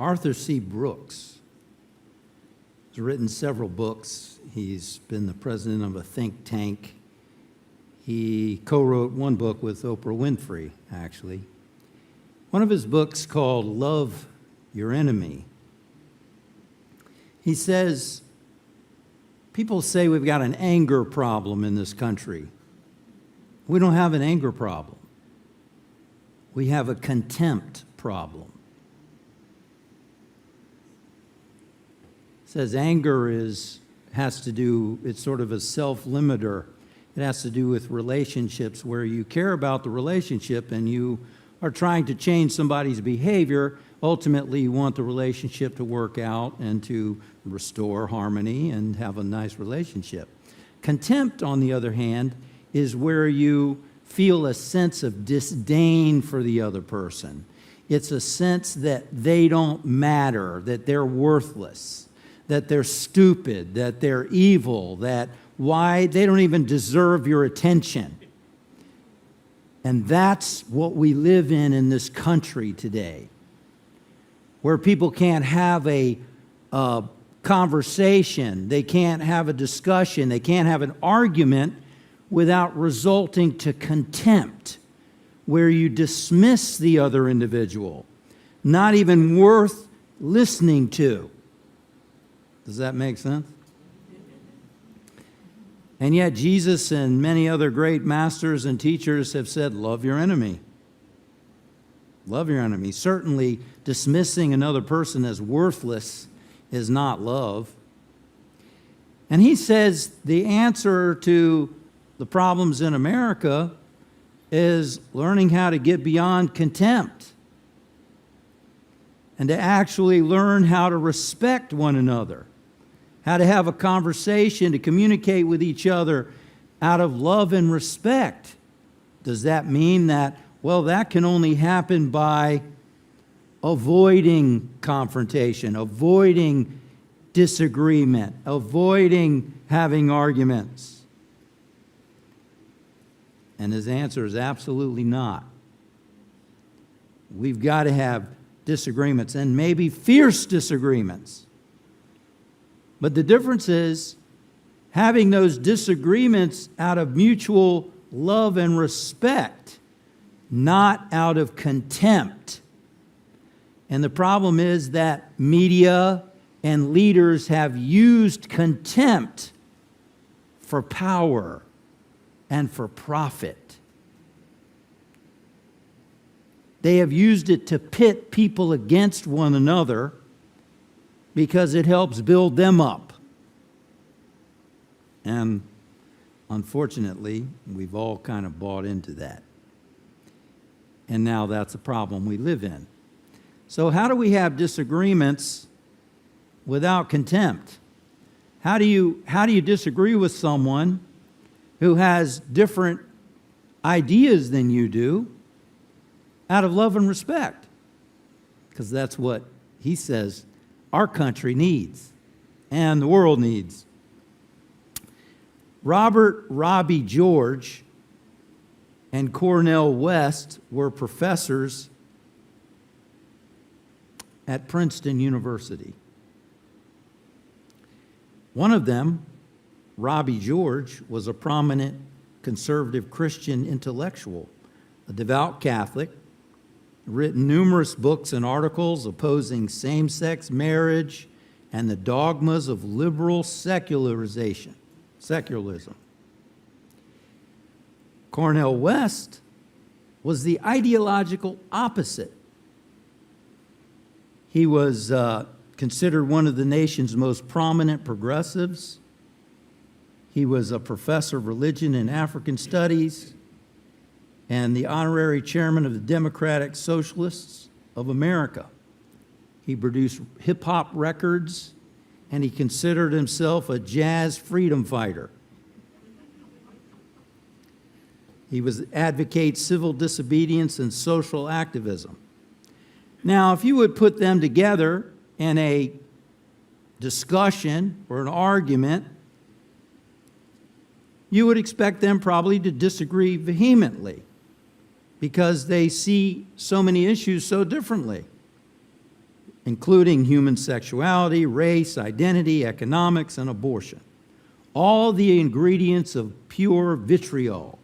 Arthur C. Brooks has written several books. He's been the president of a think tank. He co-wrote one book with Oprah Winfrey, actually. One of his books called Love Your Enemy. He says, people say we've got an anger problem in this country. We don't have an anger problem. We have a contempt problem. He says anger has to do, it's sort of a self-limiter. It has to do with relationships where you care about the relationship and you are trying to change somebody's behavior. Ultimately, you want the relationship to work out and to restore harmony and have a nice relationship. Contempt, on the other hand, is where you feel a sense of disdain for the other person. It's a sense that they don't matter, that they're worthless, that they're stupid, that they're evil, that why they don't even deserve your attention. And that's what we live in this country today, where people can't have a conversation, they can't have a discussion, they can't have an argument without resulting to contempt, where you dismiss the other individual, not even worth listening to. Does that make sense? And yet Jesus and many other great masters and teachers have said, love your enemy. Love your enemy. Certainly, dismissing another person as worthless is not love. And he says the answer to the problems in America is learning how to get beyond contempt and to actually learn how to respect one another, how to have a conversation, to communicate with each other out of love and respect. Does that mean that, well, that can only happen by avoiding confrontation, avoiding disagreement, avoiding having arguments? And his answer is absolutely not. We've got to have disagreements, and maybe fierce disagreements. But the difference is having those disagreements out of mutual love and respect, not out of contempt. And the problem is that media and leaders have used contempt for power and for profit. They have used it to pit people against one another because it helps build them up. And unfortunately, we've all kind of bought into that. And now that's a problem we live in. So how do we have disagreements without contempt? How do you disagree with someone who has different ideas than you do out of love and respect? Because that's what he says our country needs and the world needs. Robert Robbie George and Cornel West were professors at Princeton University. One of them, Robbie George, was a prominent conservative Christian intellectual, a devout Catholic, written numerous books and articles opposing same-sex marriage and the dogmas of liberal secularism. Cornel West was the ideological opposite. He was considered one of the nation's most prominent progressives. He was a professor of religion and African studies and the honorary chairman of the Democratic Socialists of America. He produced hip-hop records, and he considered himself a jazz freedom fighter. He advocates civil disobedience and social activism. Now, if you would put them together in a discussion or an argument, you would expect them probably to disagree vehemently because they see so many issues so differently. including human sexuality, race, identity, economics, and abortion. All the ingredients of pure vitriol.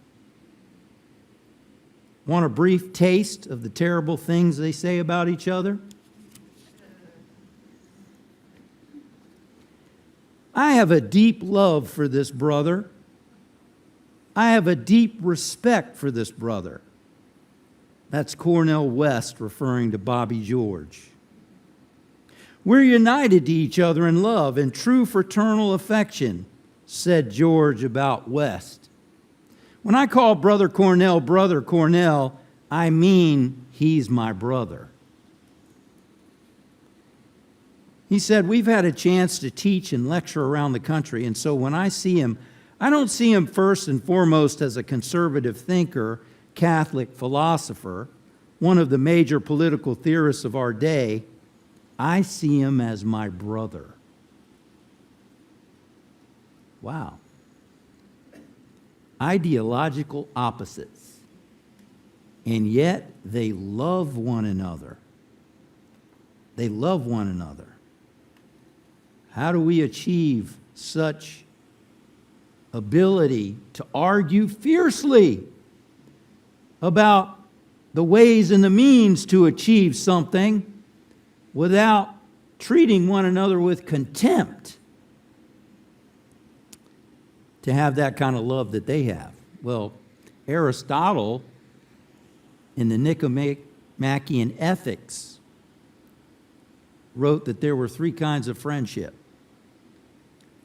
Want a brief taste of the terrible things they say about each other? I have a deep love for this brother. I have a deep respect for this brother. That's Cornel West referring to Bobby George. We're united to each other in love and true fraternal affection, said George about West. When I call Brother Cornell, I mean he's my brother. He said, we've had a chance to teach and lecture around the country, and so when I see him, I don't see him first and foremost as a conservative thinker, Catholic philosopher, one of the major political theorists of our day. I see him as my brother. Wow. Ideological opposites, and yet they love one another. They love one another. How do we achieve such ability to argue fiercely about the ways and the means to achieve something without treating one another with contempt? To have that kind of love that they have. Well, Aristotle, in the Nicomachean Ethics, wrote that there were three kinds of friendship.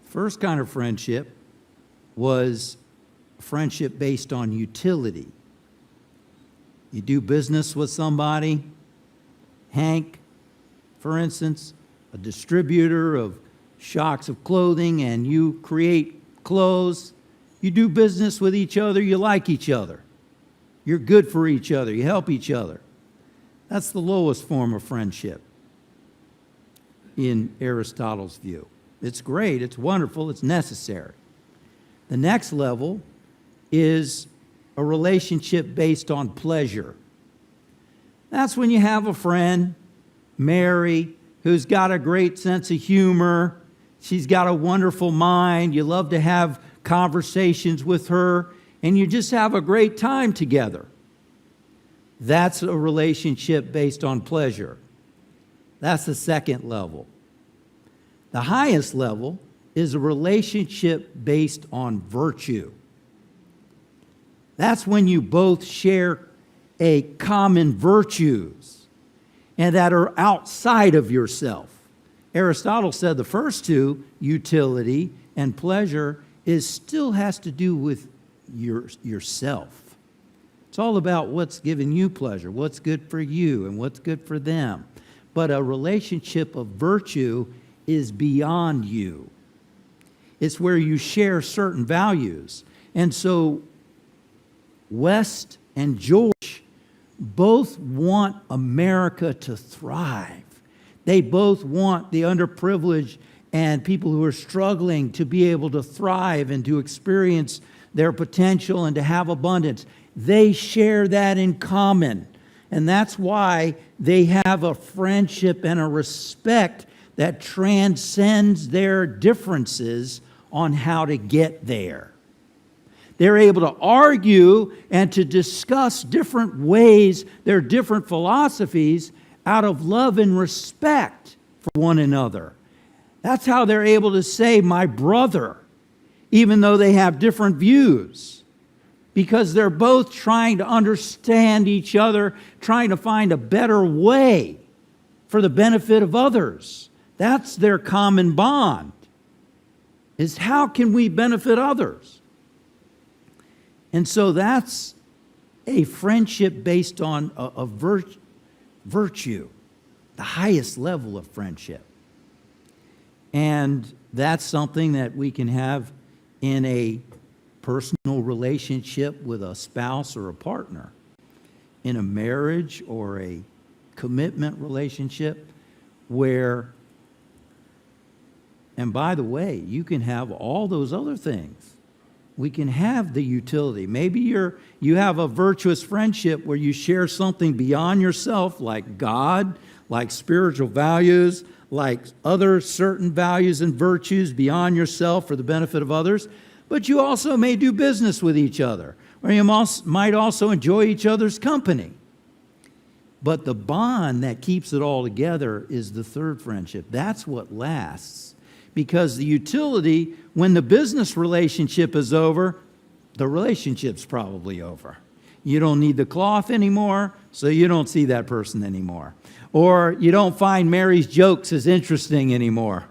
First kind of friendship was friendship based on utility. You do business with somebody, Hank, for instance, a distributor of shocks of clothing, and you create clothes. You do business with each other, you like each other. You're good for each other, you help each other. That's the lowest form of friendship in Aristotle's view. It's great, it's wonderful, it's necessary. The next level is a relationship based on pleasure. That's when you have a friend, Mary, who's got a great sense of humor. She's got a wonderful mind. You love to have conversations with her, and you just have a great time together. That's a relationship based on pleasure. That's the second level. The highest level is a relationship based on virtue. That's when you both share a common virtues and that are outside of yourself. Aristotle said the first two, utility and pleasure, still has to do with yourself. It's all about what's giving you pleasure, what's good for you and what's good for them. But a relationship of virtue is beyond you. It's where you share certain values. And so West and George both want America to thrive. They both want the underprivileged and people who are struggling to be able to thrive and to experience their potential and to have abundance. They share that in common. And that's why they have a friendship and a respect that transcends their differences on how to get there. They're able to argue and to discuss different ways, their different philosophies, out of love and respect for one another. That's how they're able to say, my brother, even though they have different views, because they're both trying to understand each other, trying to find a better way for the benefit of others. That's their common bond, is how can we benefit others? And so that's a friendship based on a virtue, the highest level of friendship. And that's something that we can have in a personal relationship with a spouse or a partner, in a marriage or a commitment relationship where, and by the way, you can have all those other things. We can have the utility. Maybe you have a virtuous friendship where you share something beyond yourself, like God, like spiritual values, like other certain values and virtues beyond yourself for the benefit of others, but you also may do business with each other, or you might also enjoy each other's company. But the bond that keeps it all together is the third friendship. That's what lasts. Because the utility, when the business relationship is over, the relationship's probably over. You don't need the cloth anymore, so you don't see that person anymore. Or you don't find Mary's jokes as interesting anymore.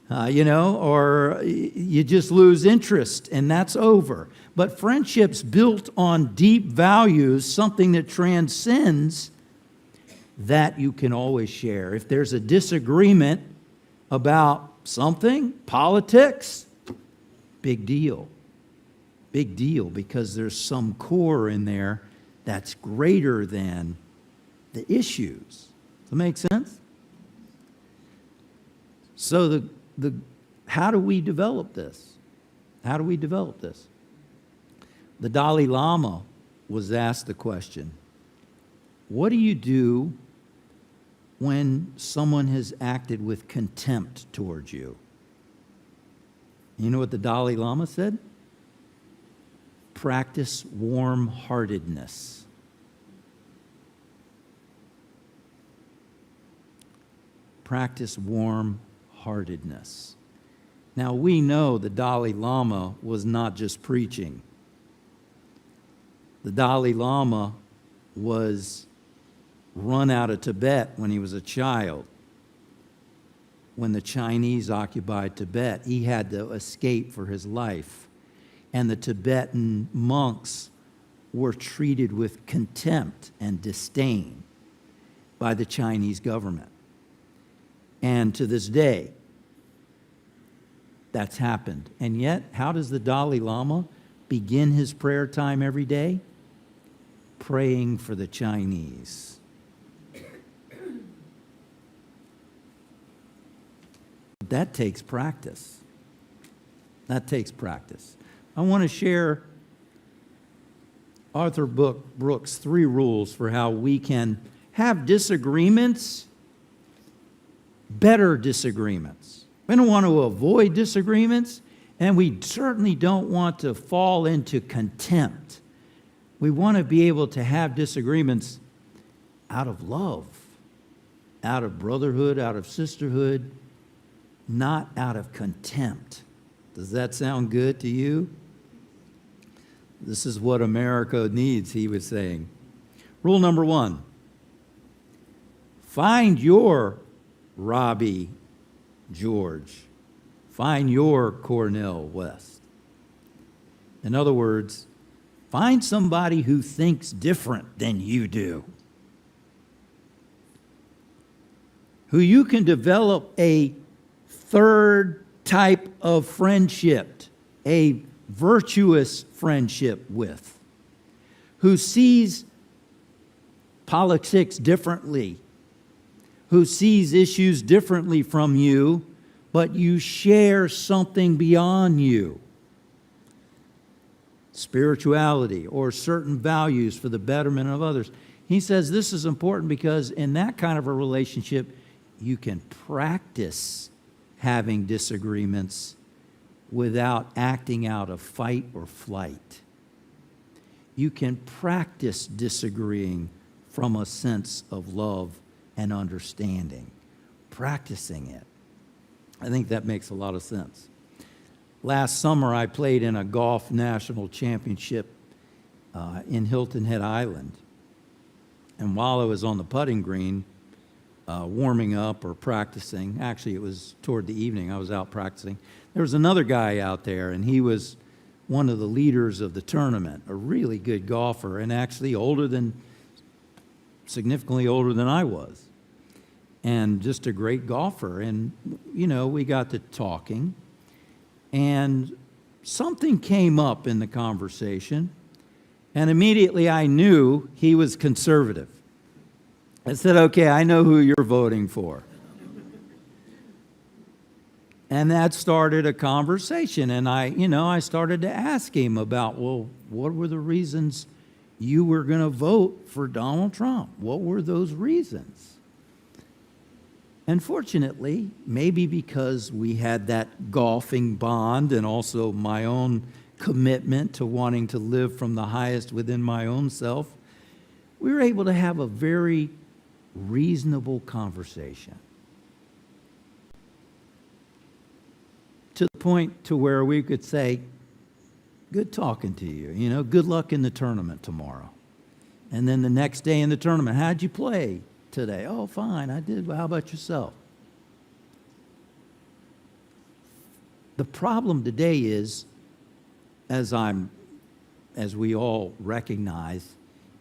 Or you just lose interest, and that's over. But friendships built on deep values, something that transcends, that you can always share. If there's a disagreement about something, politics, big deal. Big deal, because there's some core in there that's greater than the issues. Does that make sense? So how do we develop this? How do we develop this? The Dalai Lama was asked the question, what do you do when someone has acted with contempt towards you? You know what the Dalai Lama said? Practice warm-heartedness. Practice warm-heartedness. Now, we know the Dalai Lama was not just preaching. The Dalai Lama was run out of Tibet when he was a child. When the Chinese occupied Tibet, he had to escape for his life. And the Tibetan monks were treated with contempt and disdain by the Chinese government. And to this day, that's happened. And yet, how does the Dalai Lama begin his prayer time every day? Praying for the Chinese. That takes practice. That takes practice. I want to share Arthur Brooks' 3 rules for how we can have disagreements, better disagreements. We don't want to avoid disagreements, and we certainly don't want to fall into contempt. We want to be able to have disagreements out of love, out of brotherhood, out of sisterhood, not out of contempt. Does that sound good to you? This is what America needs, he was saying. Rule number 1, find your Robbie George. Find your Cornell West. In other words, find somebody who thinks different than you do, who you can develop a third type of friendship, a virtuous friendship with, who sees politics differently, who sees issues differently from you, but you share something beyond you. Spirituality or certain values for the betterment of others. He says this is important because in that kind of a relationship, you can practice having disagreements without acting out of fight or flight. You can practice disagreeing from a sense of love and understanding, practicing it. I think that makes a lot of sense. Last summer, I played in a golf national championship in Hilton Head Island. And while I was on the putting green, warming up or practicing, actually it was toward the evening, I was out practicing, there was another guy out there, and he was one of the leaders of the tournament, a really good golfer, and actually significantly older than I was, and just a great golfer. And, we got to talking, and something came up in the conversation, and immediately I knew he was conservative. I said, okay, I know who you're voting for. And that started a conversation, and I started to ask him about, well, what were the reasons you were going to vote for Donald Trump? What were those reasons? And fortunately, maybe because we had that golfing bond and also my own commitment to wanting to live from the highest within my own self, we were able to have a very reasonable conversation. To the point to where we could say, good talking to you, good luck in the tournament tomorrow. And then the next day in the tournament, how'd you play today? Oh, fine, I did. Well, how about yourself? The problem today is, as we all recognize,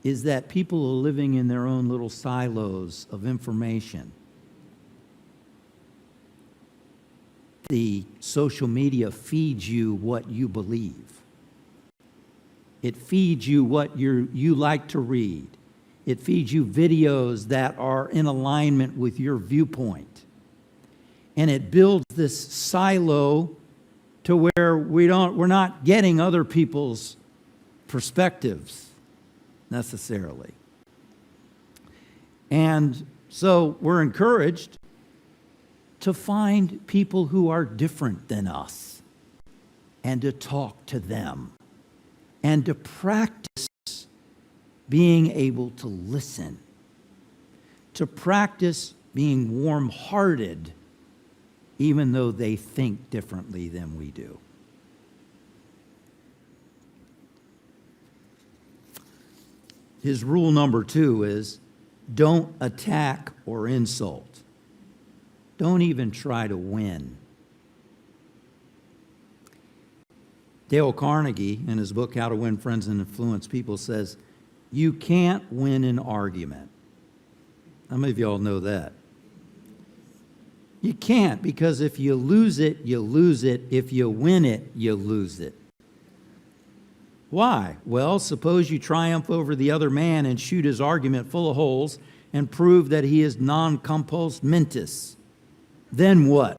is that people are living in their own little silos of information. The social media feeds you what you believe. It feeds you what you like to read. It feeds you videos that are in alignment with your viewpoint. And it builds this silo to where we're not getting other people's perspectives necessarily. And so we're encouraged to find people who are different than us and to talk to them and to practice being able to listen, to practice being warm-hearted even though they think differently than we do. His rule number 2 is don't attack or insult. Don't even try to win. Dale Carnegie, in his book, How to Win Friends and Influence People, says, you can't win an argument. How many of y'all know that? You can't, because if you lose it, you lose it. If you win it, you lose it. Why? Well, suppose you triumph over the other man and shoot his argument full of holes and prove that he is non compos mentis. Then what?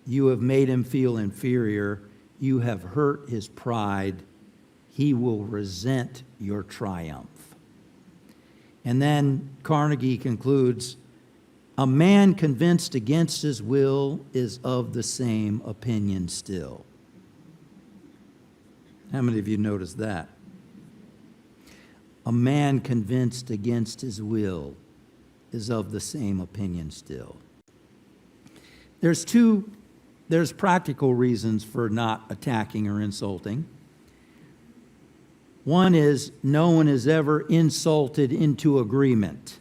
You have made him feel inferior. You have hurt his pride. He will resent your triumph. And then Carnegie concludes, a man convinced against his will is of the same opinion still. How many of you noticed that? A man convinced against his will is of the same opinion still. There's practical reasons for not attacking or insulting. One is no one is ever insulted into agreement.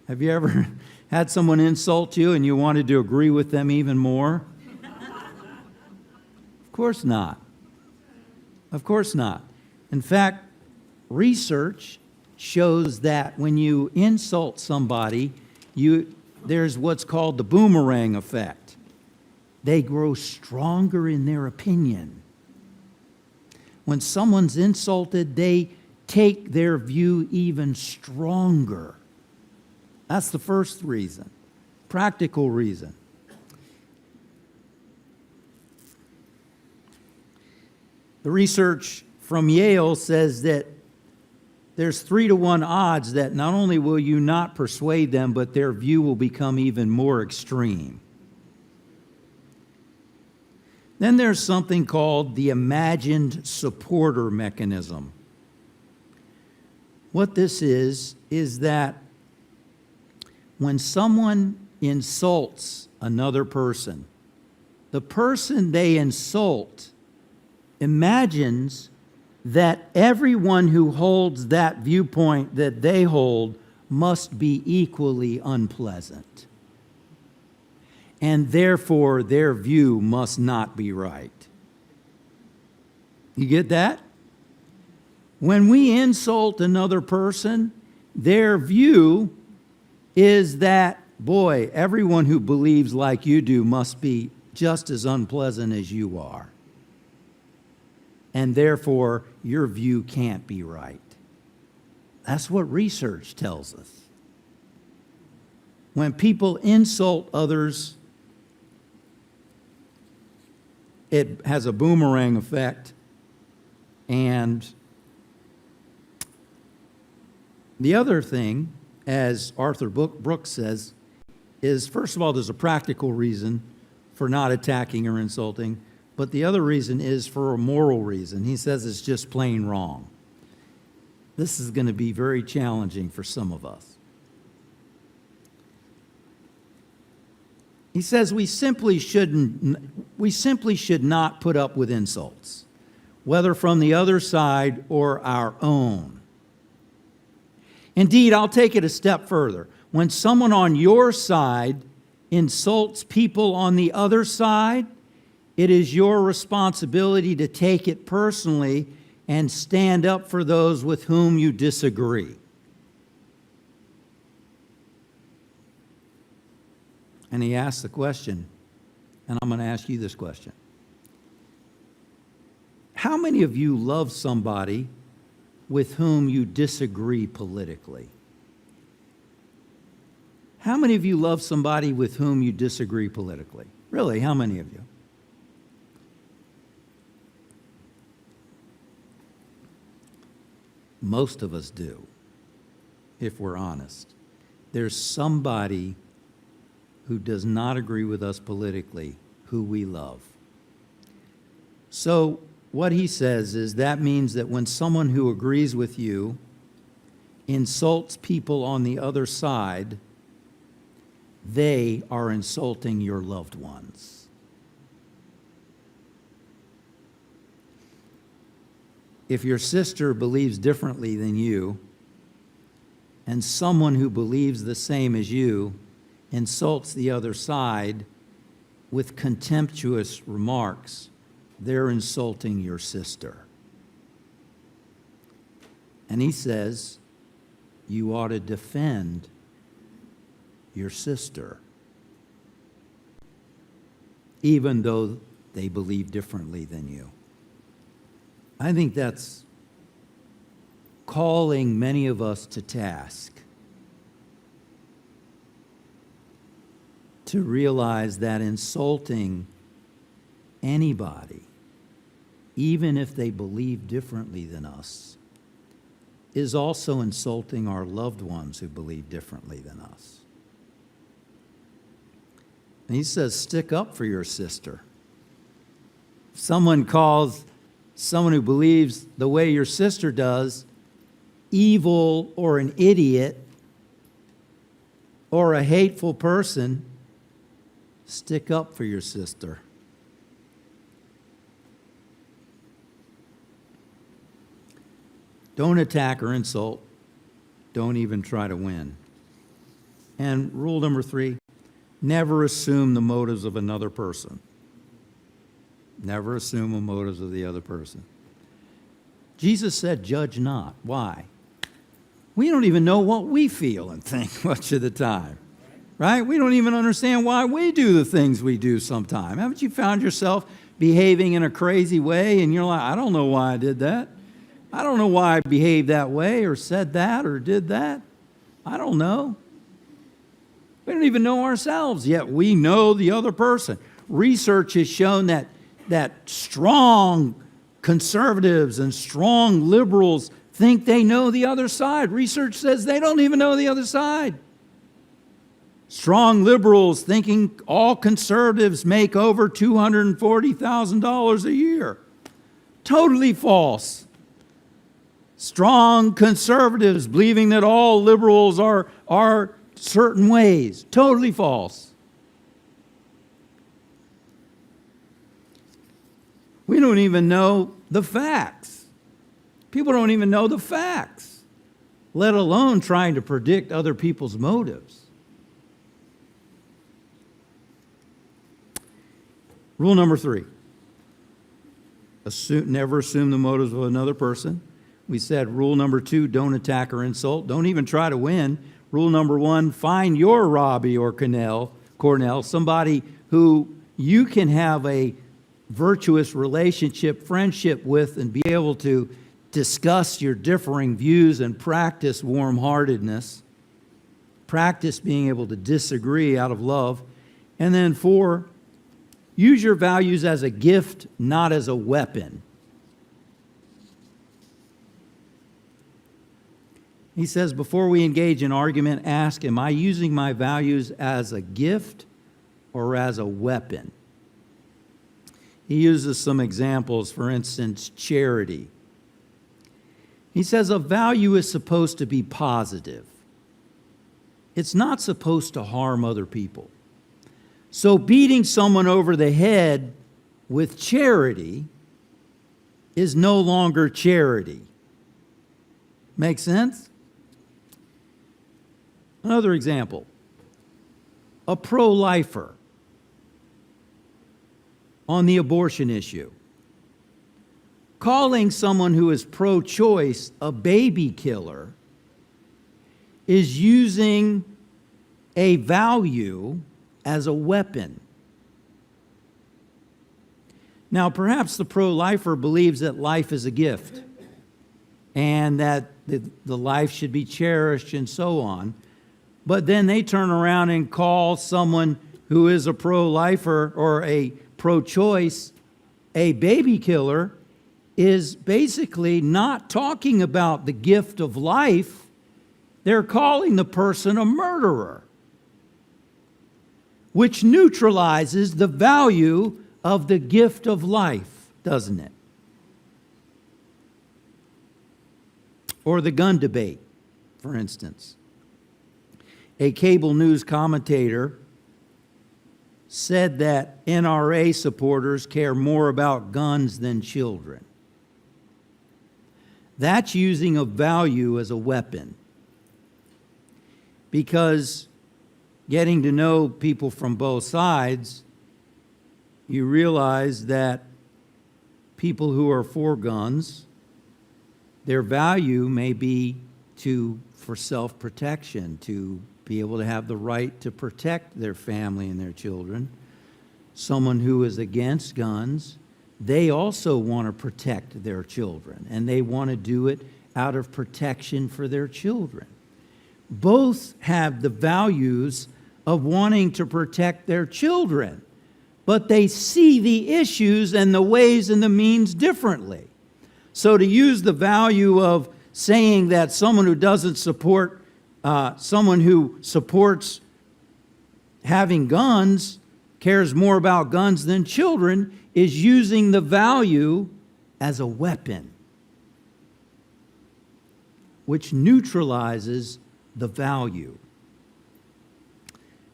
Have you ever had someone insult you and you wanted to agree with them even more? Of course not. Of course not. In fact, research shows that when you insult somebody, there's what's called the boomerang effect. They grow stronger in their opinion. When someone's insulted, they take their view even stronger. That's the first reason, practical reason. The research from Yale says that there's 3-to-1 odds that not only will you not persuade them, but their view will become even more extreme. Then there's something called the imagined supporter mechanism. What this is that when someone insults another person, the person they insult imagines that everyone who holds that viewpoint that they hold must be equally unpleasant. And therefore, their view must not be right. You get that? When we insult another person, their view is that, boy, everyone who believes like you do must be just as unpleasant as you are. And therefore, your view can't be right. That's what research tells us. When people insult others, it has a boomerang effect. And the other thing as Arthur Brooks says, is first of all, there's a practical reason for not attacking or insulting, but the other reason is for a moral reason. He says it's just plain wrong. This is going to be very challenging for some of us. He says we simply should not put up with insults, whether from the other side or our own. Indeed, I'll take it a step further. When someone on your side insults people on the other side, it is your responsibility to take it personally and stand up for those with whom you disagree. And he asked the question, and I'm going to ask you this question. How many of you love somebody with whom you disagree politically? How many of you love somebody with whom you disagree politically? Really, how many of you? Most of us do, if we're honest. There's somebody who does not agree with us politically who we love. So what he says is that means that when someone who agrees with you insults people on the other side, they are insulting your loved ones. If your sister believes differently than you, and someone who believes the same as you insults the other side with contemptuous remarks, they're insulting your sister. And he says, you ought to defend your sister, even though they believe differently than you. I think that's calling many of us to task, to realize that insulting anybody, even if they believe differently than us, is also insulting our loved ones who believe differently than us. And he says, stick up for your sister. If someone calls someone who believes the way your sister does evil or an idiot or a hateful person, stick up for your sister. Don't attack or insult. Don't even try to win. And rule number 3, never assume the motives of another person. Never assume the motives of the other person. Jesus said, judge not. Why? We don't even know what we feel and think much of the time. Right? We don't even understand why we do the things we do sometimes. Haven't you found yourself behaving in a crazy way and you're like, I don't know why I did that. I don't know why I behaved that way or said that or did that. I don't know. We don't even know ourselves, yet we know the other person. Research has shown that strong conservatives and strong liberals think they know the other side. Research says they don't even know the other side. Strong liberals thinking all conservatives make over $240,000 a year. Totally false. Strong conservatives believing that all liberals are certain ways. Totally false. We don't even know the facts. People don't even know the facts, let alone trying to predict other people's motives. Rule number 3, never assume the motives of another person. We said rule number 2, don't attack or insult. Don't even try to win. Rule number 1, find your Robbie or Cornell, somebody who you can have a virtuous relationship, friendship with, and be able to discuss your differing views and practice warm-heartedness. Practice being able to disagree out of love. And then 4, use your values as a gift, not as a weapon. He says, before we engage in argument, ask, am I using my values as a gift or as a weapon? He uses some examples, for instance, charity. He says a value is supposed to be positive. It's not supposed to harm other people. So beating someone over the head with charity is no longer charity. Make sense? Another example, a pro-lifer on the abortion issue. Calling someone who is pro-choice a baby killer is using a value as a weapon. Now, perhaps the pro-lifer believes that life is a gift and that the life should be cherished and so on, but then they turn around and call someone who is a pro-lifer or a pro-choice a baby killer, is basically not talking about the gift of life. They're calling the person a murderer, which neutralizes the value of the gift of life, doesn't it? Or the gun debate, for instance. A cable news commentator said that NRA supporters care more about guns than children. That's using a value as a weapon. Because getting to know people from both sides, you realize that people who are for guns, their value may be for self-protection, to be able to have the right to protect their family and their children. Someone who is against guns, they also want to protect their children, and they want to do it out of protection for their children. Both have the values of wanting to protect their children, but they see the issues and the ways and the means differently. So to use the value of saying that someone who doesn't support, someone who supports having guns cares more about guns than children is using the value as a weapon, which neutralizes the value.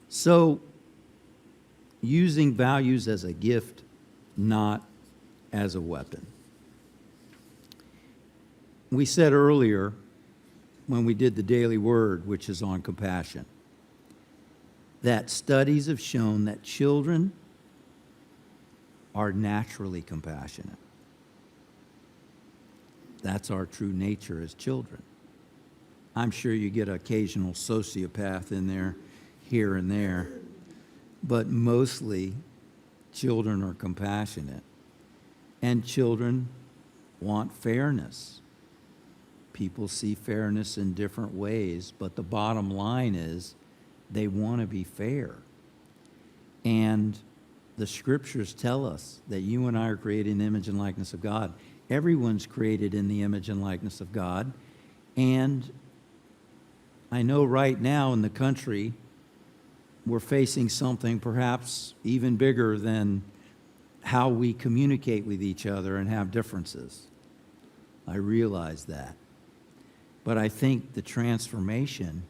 So, using values as a gift, not as a weapon. We said earlier, when we did the daily word, which is on compassion, that studies have shown that children are naturally compassionate. That's our true nature as children. I'm sure you get an occasional sociopath in there, here and there, but mostly children are compassionate. And children want fairness. People see fairness in different ways, but the bottom line is they want to be fair. And the scriptures tell us that you and I are created in the image and likeness of God. Everyone's created in the image and likeness of God. And I know right now in the country, we're facing something perhaps even bigger than how we communicate with each other and have differences. I realize that. But I think the transformation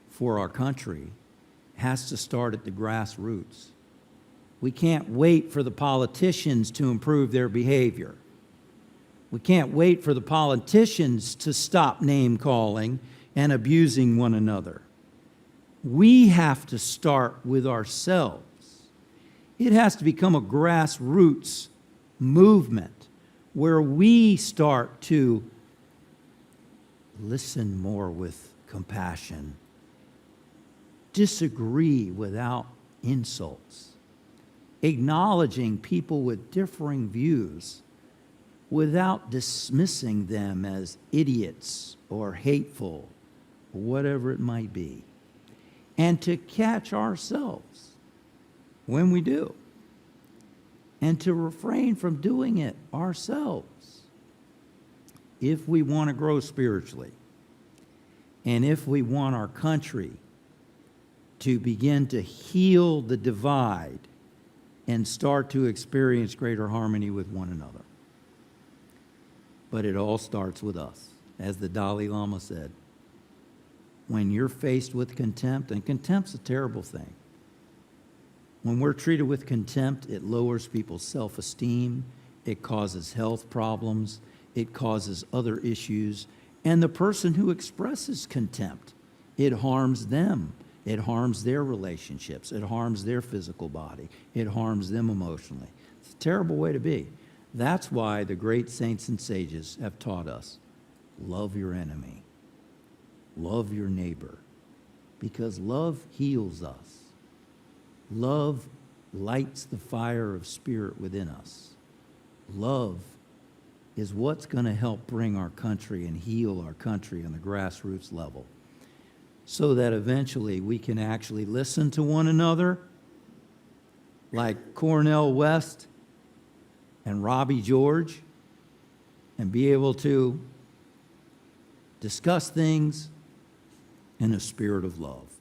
for our country has to start at the grassroots. We can't wait for the politicians to improve their behavior. We can't wait for the politicians to stop name-calling and abusing one another. We have to start with ourselves. It has to become a grassroots movement where we start to listen more with compassion, disagree without insults, acknowledging people with differing views without dismissing them as idiots or hateful or whatever it might be, and to catch ourselves when we do, and to refrain from doing it ourselves if we want to grow spiritually. And if we want our country to begin to heal the divide and start to experience greater harmony with one another. But it all starts with us, as the Dalai Lama said. When you're faced with contempt, and contempt's a terrible thing. When we're treated with contempt, it lowers people's self-esteem, it causes health problems, it causes other issues, and the person who expresses contempt, it harms them. It harms their relationships. It harms their physical body. It harms them emotionally. It's a terrible way to be. That's why the great saints and sages have taught us, love your enemy. Love your neighbor. Because love heals us. Love lights the fire of spirit within us. Love is what's going to help bring our country and heal our country on the grassroots level, so that eventually we can actually listen to one another like Cornel West and Robbie George, and be able to discuss things in a spirit of love.